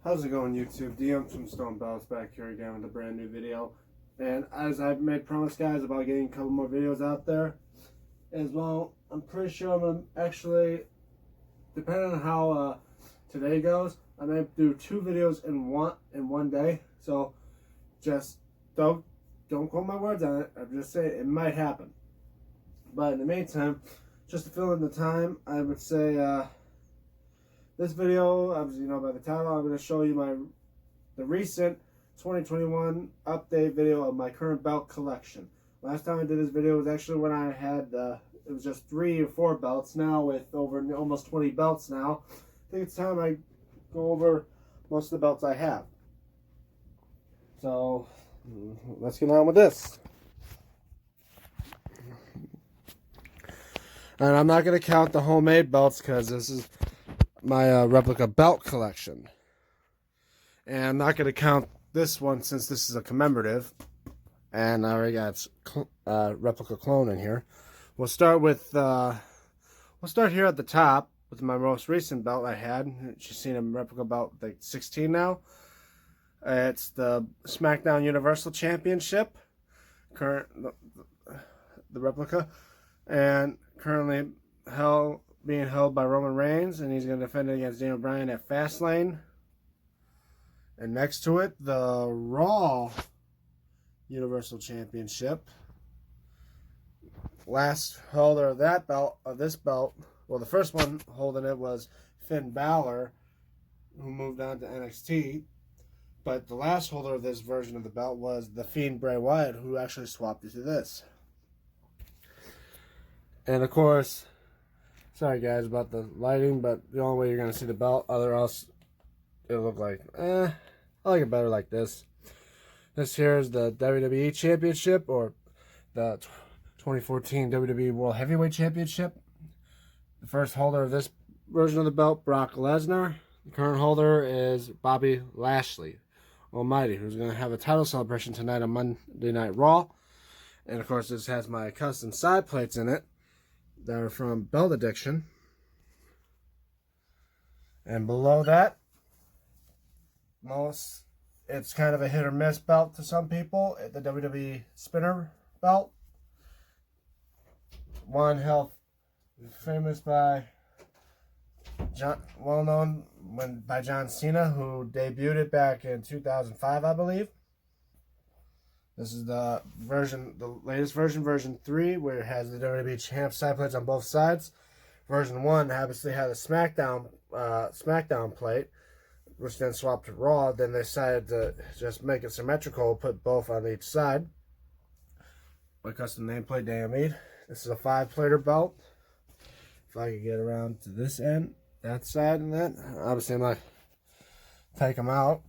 How's it going, YouTube? DM from Stone Belts back here again with a brand new video. And as I've made promise, guys, about getting a couple more videos out there as well, I'm pretty sure I'm going to actually, depending on how today goes, I may do 2 videos in one day. So just don't quote my words on it. I'm just saying it might happen. But in the meantime, just to fill in the time, I would say this video, as you know by the title, I'm going to show you the recent 2021 update video of my current belt collection. Last time I did this video was actually when I had, it was just 3 or 4 belts. Now with over almost 20 belts now, I think it's time I go over most of the belts I have. So, let's get on with this. And I'm not going to count the homemade belts because this is my replica belt collection. And I'm not going to count this one since this is a commemorative. And I already got replica clone in here. We'll start with, we'll start here at the top with my most recent belt I had. You've seen a replica belt, like 16 now. It's the SmackDown Universal Championship. The replica. And currently being held by Roman Reigns, and he's going to defend it against Daniel Bryan at Fastlane. And next to it, the Raw Universal Championship. Last holder of that belt, this belt, well, the first one holding it was Finn Balor, who moved on to NXT. But the last holder of this version of the belt was the Fiend Bray Wyatt, who actually swapped it to this. And of course, sorry guys about the lighting, but the only way you're going to see the belt, other else it'll look like, I like it better like this. This here is the WWE Championship, or the 2014 WWE World Heavyweight Championship. The first holder of this version of the belt, Brock Lesnar. The current holder is Bobby Lashley Almighty, who's going to have a title celebration tonight on Monday Night Raw. And of course, this has my custom side plates in it that are from Belt Addiction. And below that, it's kind of a hit or miss belt to some people. The WWE Spinner belt. One held famous by well known by John Cena, who debuted it back in 2005, I believe. This is the latest version, version 3, where it has the WWE Champ side plates on both sides. Version 1 obviously had a SmackDown plate, which then swapped to Raw. Then they decided to just make it symmetrical, put both on each side. My custom nameplate, Dynamite. This is a 5-plater belt. If I could get around to this end, that side, and that. Obviously, I'm not take them out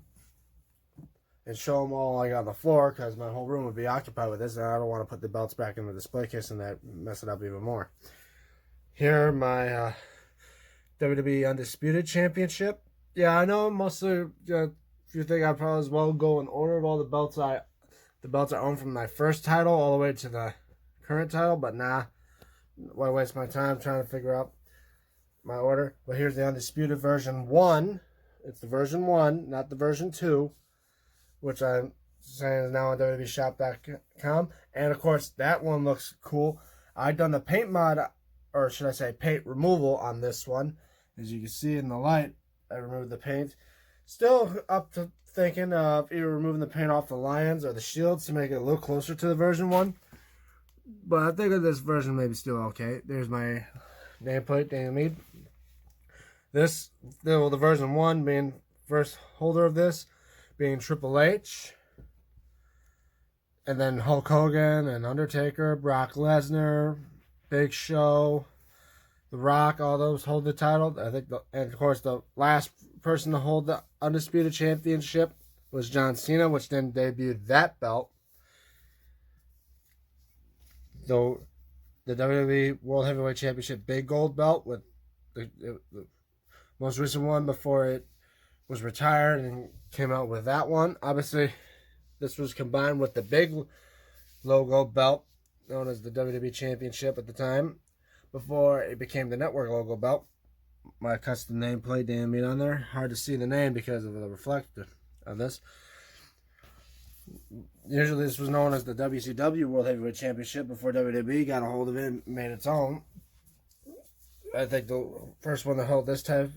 and show them all like on the floor, because my whole room would be occupied with this, and I don't want to put the belts back in the display case and that mess it up even more. Here, my WWE Undisputed Championship. Yeah, I know mostly if you think I probably as well go in order of all the belts I own from my first title all the way to the current title, but nah, why waste my time trying to figure out my order? But here's the Undisputed version 1. It's the version 1, not the version 2. Which I'm saying is now on WWEshop.com. And of course, that one looks cool. I've done the paint mod, or should I say paint removal on this one. As you can see in the light, I removed the paint. Still up to thinking of either removing the paint off the lions or the shields to make it a little closer to the version 1. But I think of this version maybe still okay. There's my nameplate, Dynamite. The version 1 being first holder of this, being Triple H, and then Hulk Hogan and Undertaker, Brock Lesnar, Big Show, The Rock, all those hold the title. I think, and of course, the last person to hold the Undisputed Championship was John Cena, which then debuted that belt. Though the WWE World Heavyweight Championship big gold belt with the most recent one before it was retired and came out with that one. Obviously, this was combined with the big logo belt known as the WWE Championship at the time, before it became the network logo belt. my custom nameplate damn it on there. Hard to see the name because of the reflector of this. Usually this was known as the WCW World Heavyweight Championship before WWE got a hold of it and made its own. I think the first one that held this type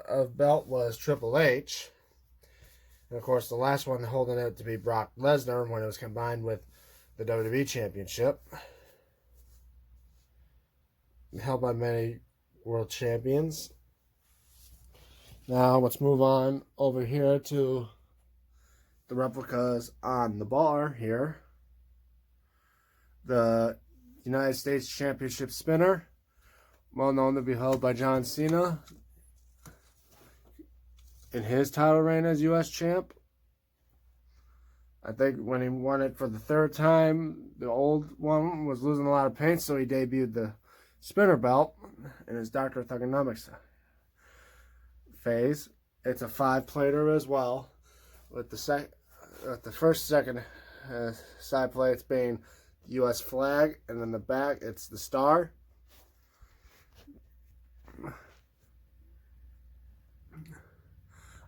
of belt was Triple H. And of course the last one holding it to be Brock Lesnar when it was combined with the WWE Championship. Held by many world champions. Now let's move on over here to the replicas on the bar here. The United States Championship Spinner, well known to be held by John Cena in his title reign as U.S. champ. I think when he won it for the third time, the old one was losing a lot of paint, so he debuted the spinner belt in his Dr. Thugonomics phase. It's a 5-plater as well, with the first second side plates being the U.S. flag, and then the back it's the star.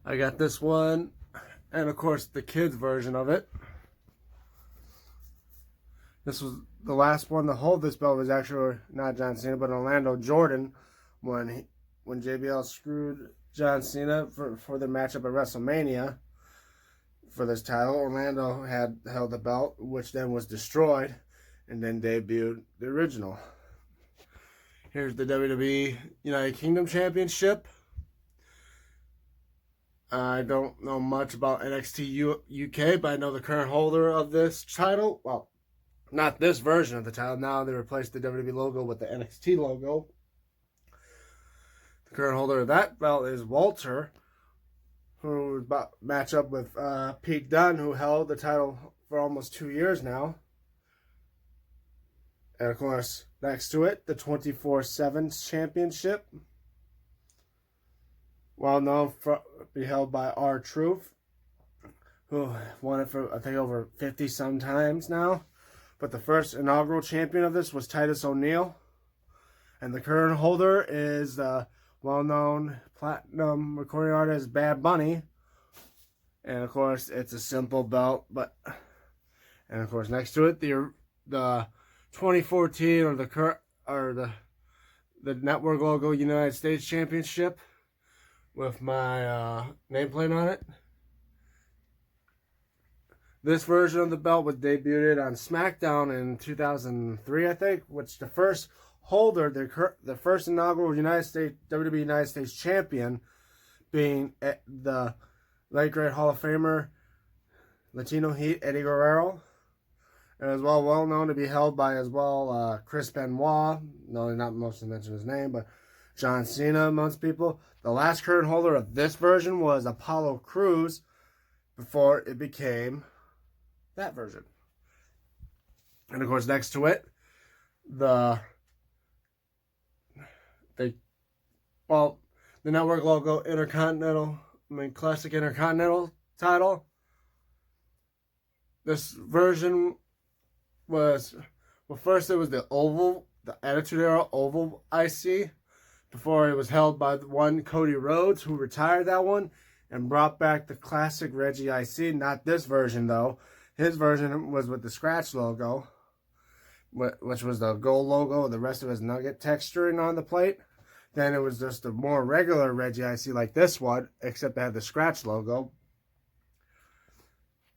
I got this one, and of course the kids version of it. This was the last one to hold this belt was actually not John Cena, but Orlando Jordan when JBL screwed John Cena for the matchup at WrestleMania for this title. Orlando had held the belt, which then was destroyed, and then debuted the original. Here's the WWE United Kingdom Championship. I don't know much about NXT UK, but I know the current holder of this title. Well, not this version of the title. Now they replaced the WWE logo with the NXT logo. The current holder of that belt is Walter, who was about to match up with Pete Dunne, who held the title for almost 2 years now. And of course, next to it, the 24/7 Championship. Well known for be held by R-Truth, who won it for I think over 50 some times now. But the first inaugural champion of this was Titus O'Neil. And the current holder is the well-known platinum recording artist Bad Bunny. And of course, it's a simple belt, and of course next to it the 2014 or the network logo United States Championship with my nameplate on it. This version of the belt was debuted on SmackDown in 2003, I think, which the first holder, the first inaugural WWE United States champion, being the late great Hall of Famer Latino Heat Eddie Guerrero, and as well known to be held by Chris Benoit. No, not most to mention his name, but John Cena amongst people. The last current holder of this version was Apollo Crews before it became that version. And of course, next to it, the network logo Classic Intercontinental title. This version was, first it was the Oval, the Attitude Era Oval IC, before it was held by one Cody Rhodes, who retired that one and brought back the classic Reggie IC. Not this version, though. His version was with the scratch logo, which was the gold logo, the rest of his nugget texturing on the plate. Then it was just a more regular Reggie IC like this one, except it had the scratch logo.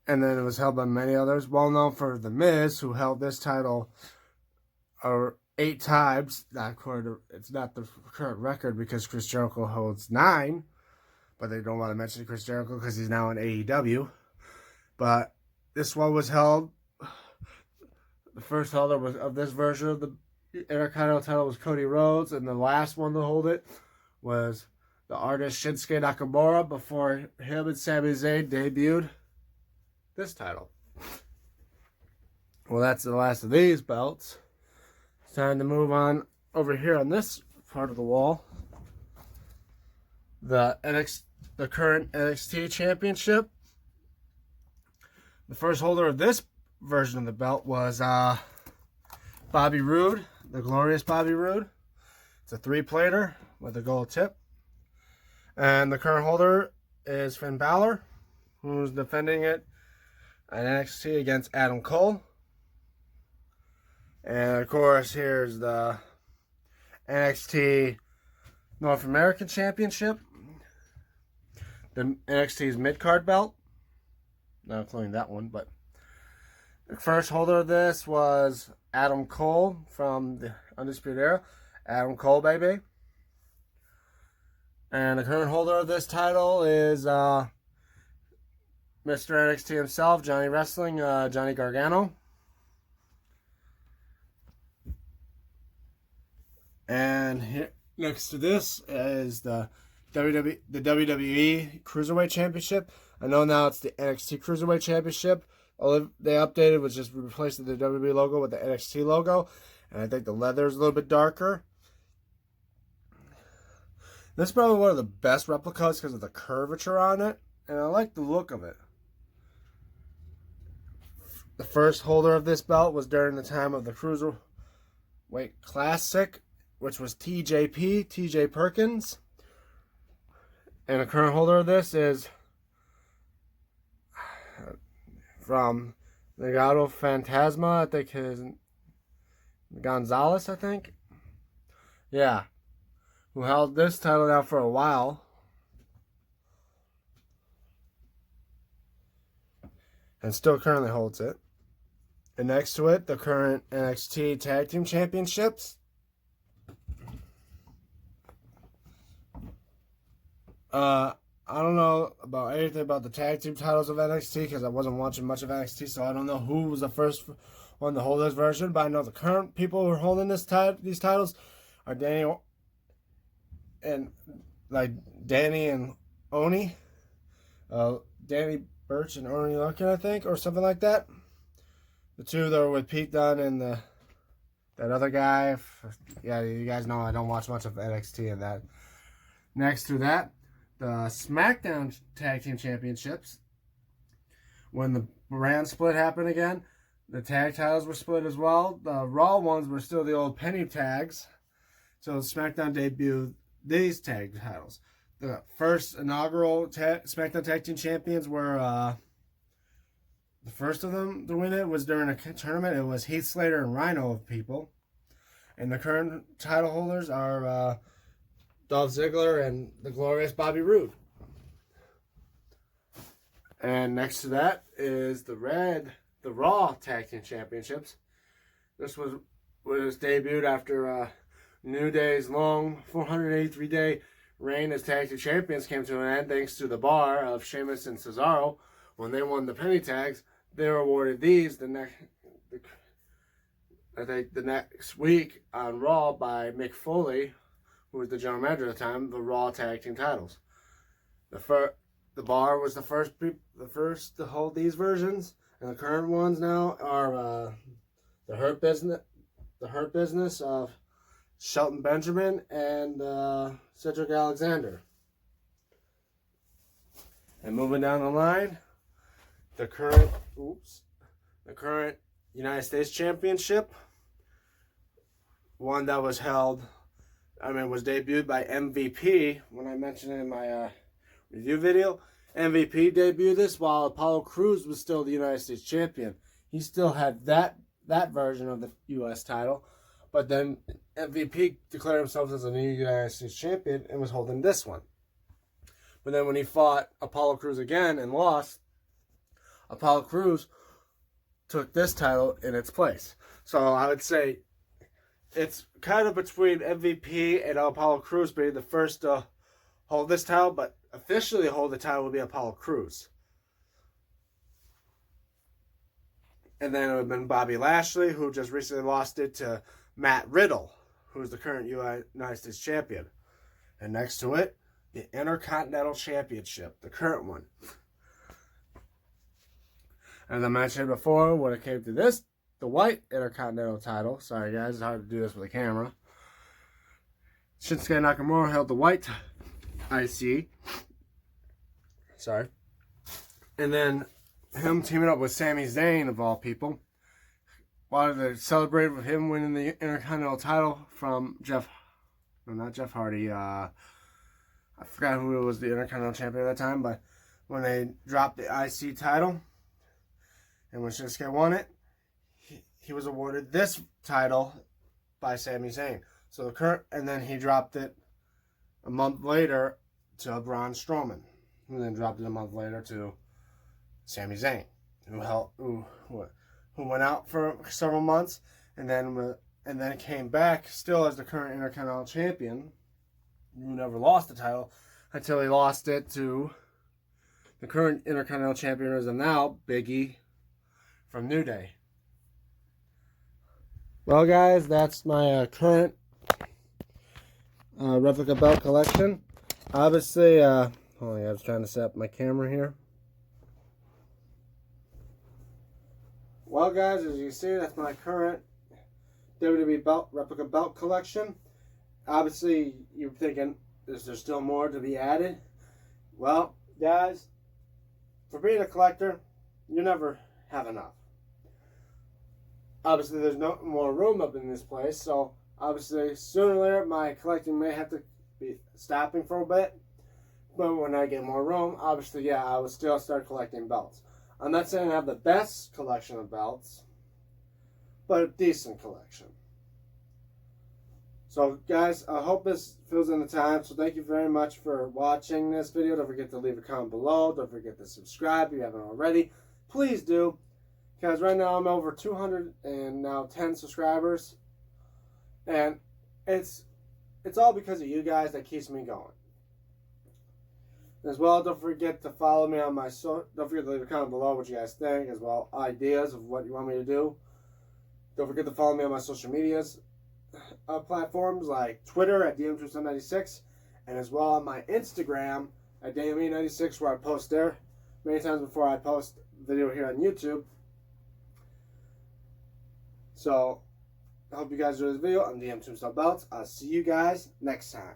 And then it was held by many others, well known for The Miz, who held this title 8 times. It's not the current record because Chris Jericho holds 9, but they don't want to mention Chris Jericho because he's now in AEW. But this one was held. The first holder of this version of the Intercontinental title was Cody Rhodes, and the last one to hold it was the artist Shinsuke Nakamura before him and Sami Zayn debuted this title. Well, that's the last of these belts. It's time to move on over here on this part of the wall. The current NXT Championship. The first holder of this version of the belt was Bobby Roode, the glorious Bobby Roode. It's a 3-plater with a gold tip. And the current holder is Finn Balor, who's defending it at NXT against Adam Cole. And of course, here's the NXT North American Championship, the NXT's mid-card belt, not including that one, but the first holder of this was Adam Cole from the Undisputed Era. Adam Cole, baby. And the current holder of this title is Mr. NXT himself, Johnny Wrestling, Johnny Gargano. And here, next to this is the WWE Cruiserweight Championship. I know now it's the NXT Cruiserweight Championship. All they updated was just replacing the WWE logo with the NXT logo. And I think the leather is a little bit darker. This is probably one of the best replicas because of the curvature on it. And I like the look of it. The first holder of this belt was during the time of the Cruiserweight Classic, which was TJ Perkins. And the current holder of this is from Legado Fantasma, I think his Gonzalez, I think. Yeah. Who held this title now for a while. And still currently holds it. And next to it, the current NXT Tag Team Championships. I don't know about anything about the tag team titles of NXT because I wasn't watching much of NXT, so I don't know who was the first one to hold this version. But I know the current people who are holding these titles are Danny and Oni, Danny Burch and Oni Lorcan, I think, or something like that. The two that were with Pete Dunne and that other guy. Yeah, you guys know I don't watch much of NXT and that. Next to that, the SmackDown Tag Team Championships. When the brand split happened again, the tag titles were split as well. The Raw ones were still the old penny tags. So SmackDown debuted these tag titles. The first inaugural SmackDown Tag Team Champions were, the first of them to win it was during a tournament. It was Heath Slater and Rhino of people. And the current title holders are Dolph Ziggler and the glorious Bobby Roode. And next to that is the Raw Tag Team Championships. This was debuted after New Day's long 483-day reign as tag team champions came to an end thanks to the Bar of Sheamus and Cesaro. When they won the penny tags, they were awarded these the next week on Raw by Mick Foley, who was the general manager at the time, the Raw Tag Team titles. The Bar was the first to hold these versions, and the current ones now are the Hurt Business of Shelton Benjamin and Cedric Alexander. And moving down the line, the current United States Championship, one that was debuted by MVP. When I mentioned it in my review video, MVP debuted this while Apollo Crews was still the United States Champion. He still had that version of the U.S. title, but then MVP declared himself as a new United States Champion and was holding this one. But then when he fought Apollo Crews again and lost, Apollo Crews took this title in its place. So I would say it's kind of between MVP and Apollo Crews being the first to hold this title, but officially hold the title will be Apollo Crews. And then it would have been Bobby Lashley, who just recently lost it to Matt Riddle, who's the current United States Champion. And next to it, the Intercontinental Championship, the current one. As I mentioned before, when it came to this, the white Intercontinental title. Sorry guys, it's hard to do this with a camera. Shinsuke Nakamura held the white IC. Sorry. And then him teaming up with Sami Zayn, of all people, wanted to celebrate with him winning the Intercontinental title from Jeff Hardy. I forgot who was the Intercontinental Champion at that time, but when they dropped the IC title, and when Shinsuke won it, he was awarded this title by Sami Zayn. So the current, and then he dropped it a month later to Braun Strowman, who then dropped it a month later to Sami Zayn, who went out for several months, and then came back still as the current Intercontinental Champion, who never lost the title until he lost it to the current Intercontinental Champion as of now, Big E from New Day. Well, guys, that's my current replica belt collection. Obviously, hold on, I was trying to set up my camera here. Well, guys, as you can see, that's my current WWE replica belt collection. Obviously, you're thinking, is there still more to be added? Well, guys, for being a collector, you never have enough. Obviously, there's no more room up in this place, so obviously, sooner or later, my collecting may have to be stopping for a bit. But when I get more room, obviously, yeah, I will still start collecting belts. I'm not saying I have the best collection of belts, but a decent collection. So, guys, I hope this fills in the time. So, thank you very much for watching this video. Don't forget to leave a comment below. Don't forget to subscribe if you haven't already. Please do. Because right now I'm over 210 subscribers. And it's all because of you guys that keeps me going. As well, don't forget to follow me on my don't forget to leave a comment below what you guys think, as well ideas of what you want me to do. Don't forget to follow me on my social medias platforms like Twitter at DM2796, and as well on my Instagram at DME96, where I post there many times before I post video here on YouTube. So I hope you guys enjoyed this video on DM Tombstone Belts. I'll see you guys next time.